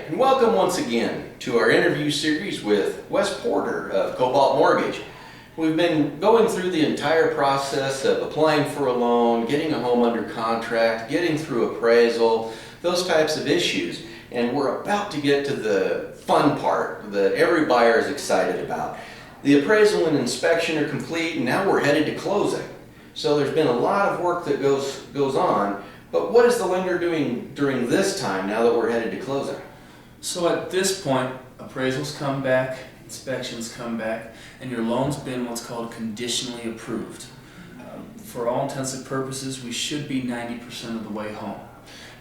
and welcome once again to our interview series with Wes Porter of Cobalt Mortgage. We've been going through the entire process of applying for a loan, getting a home under contract, getting through appraisal, those types of issues. And we're about to get to the fun part that every buyer is excited about. The appraisal and inspection are complete, and now we're headed to closing. So there's been a lot of work that goes on, but what is the lender doing during this time now that we're headed to closing? So at this point, appraisals come back, inspections come back, and your loan's been what's called conditionally approved. For all intents and purposes, we should be 90% of the way home.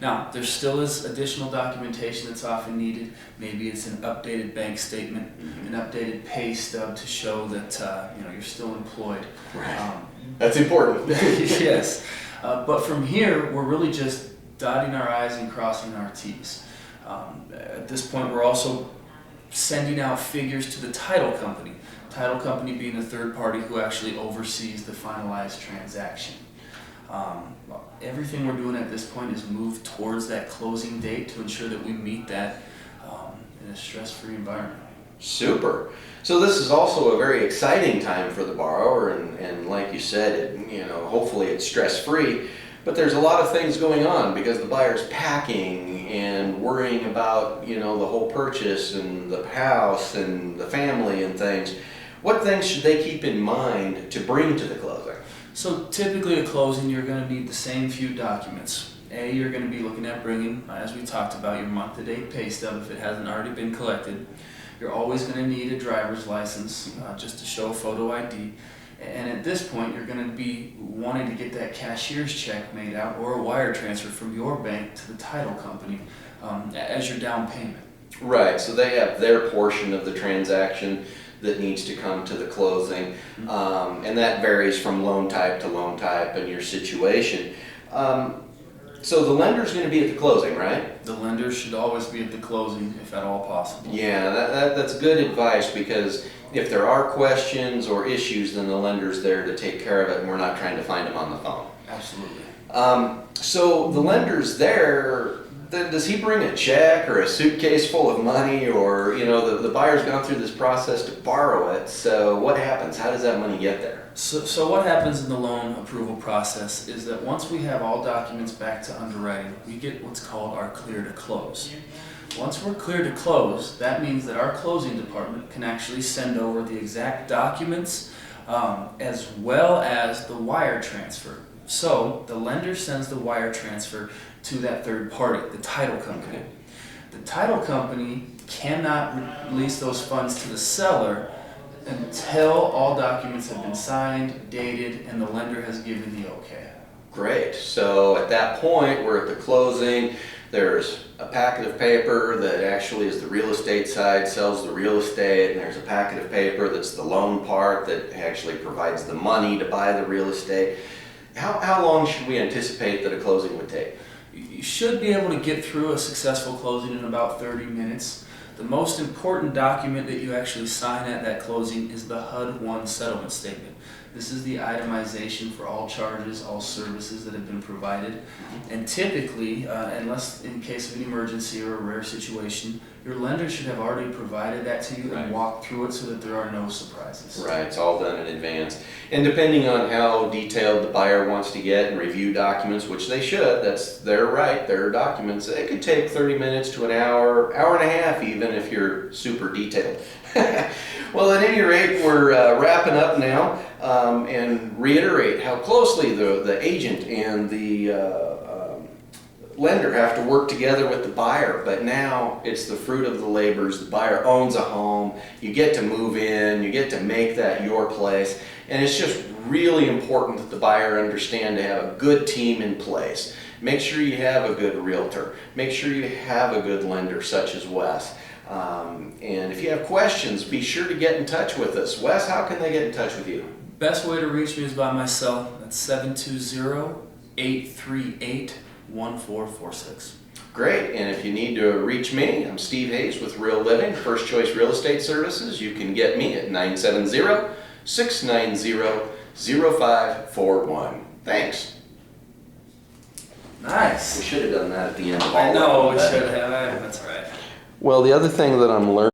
Now, there still is additional documentation that's often needed. Maybe it's an updated bank statement, an updated pay stub to show that you're still employed. Right. That's important. Yes. But from here, we're really just dotting our I's and crossing our T's. At this point, we're also sending out figures to the title company. Title company being a third party who actually oversees the finalized transaction. Everything we're doing at this point is move towards that closing date to ensure that we meet that in a stress-free environment. Super. So this is also a very exciting time for the borrower, and like you said, hopefully it's stress-free. But there's a lot of things going on because the buyer's packing and worrying about the whole purchase and the house and the family and things. What things should they keep in mind to bring to the closing? So typically at closing, you're going to need the same few documents. You're going to be looking at bringing, as we talked about, your month-to-date pay stub if it hasn't already been collected. You're always going to need a driver's license just to show photo ID. And at this point, you're going to be wanting to get that cashier's check made out or a wire transfer from your bank to the title company as your down payment. Right, so they have their portion of the transaction that needs to come to the closing, and that varies from loan type to loan type and your situation. So the lender's going to be at the closing, right? The lender should always be at the closing if at all possible. Yeah, that's good advice, because if there are questions or issues, then the lender's there to take care of it, and we're not trying to find them on the phone. Absolutely. So the lender's there. Then does he bring a check or a suitcase full of money, or the buyer's gone through this process to borrow it? So what happens? How does that money get there? So what happens in the loan approval process is that once we have all documents back to underwriting, we get what's called our clear to close. Once we're clear to close, that means that our closing department can actually send over the exact documents as well as the wire transfer. So the lender sends the wire transfer to that third party, the title company. Okay. The title company cannot release those funds to the seller until all documents have been signed, dated, and the lender has given the okay. Great. So at that point, we're at the closing. There's a packet of paper that actually is the real estate side, sells the real estate, and there's a packet of paper that's the loan part that actually provides the money to buy the real estate. How long should we anticipate that a closing would take? You should be able to get through a successful closing in about 30 minutes. The most important document that you actually sign at that closing is the HUD-1 settlement statement. This is the itemization for all charges, all services that have been provided. And typically, unless in case of an emergency or a rare situation, your lender should have already provided that to you and walked through it so that there are no surprises. Right, it's all done in advance. And depending on how detailed the buyer wants to get and review documents, which they should, that's their right, their documents, it could take 30 minutes to an hour, hour and a half even if you're super detailed. Well, at any rate, we're wrapping up now, and reiterate how closely the agent and the lender have to work together with the buyer. But now it's the fruit of the labors. The buyer owns a home. You get to move in. You get to make that your place. And it's just really important that the buyer understand to have a good team in place. Make sure you have a good realtor. Make sure you have a good lender such as Wes. And if you have questions, be sure to get in touch with us. Wes, how can they get in touch with you? Best way to reach me is by my cell. That's 720-838-1446. Great. And if you need to reach me, I'm Steve Hayes with Real Living, First Choice Real Estate Services. You can get me at 970-690-0541. Thanks. Nice. We should have done that at the end of all I know, of we that. should have. That's all right. Well, the other thing that I'm learning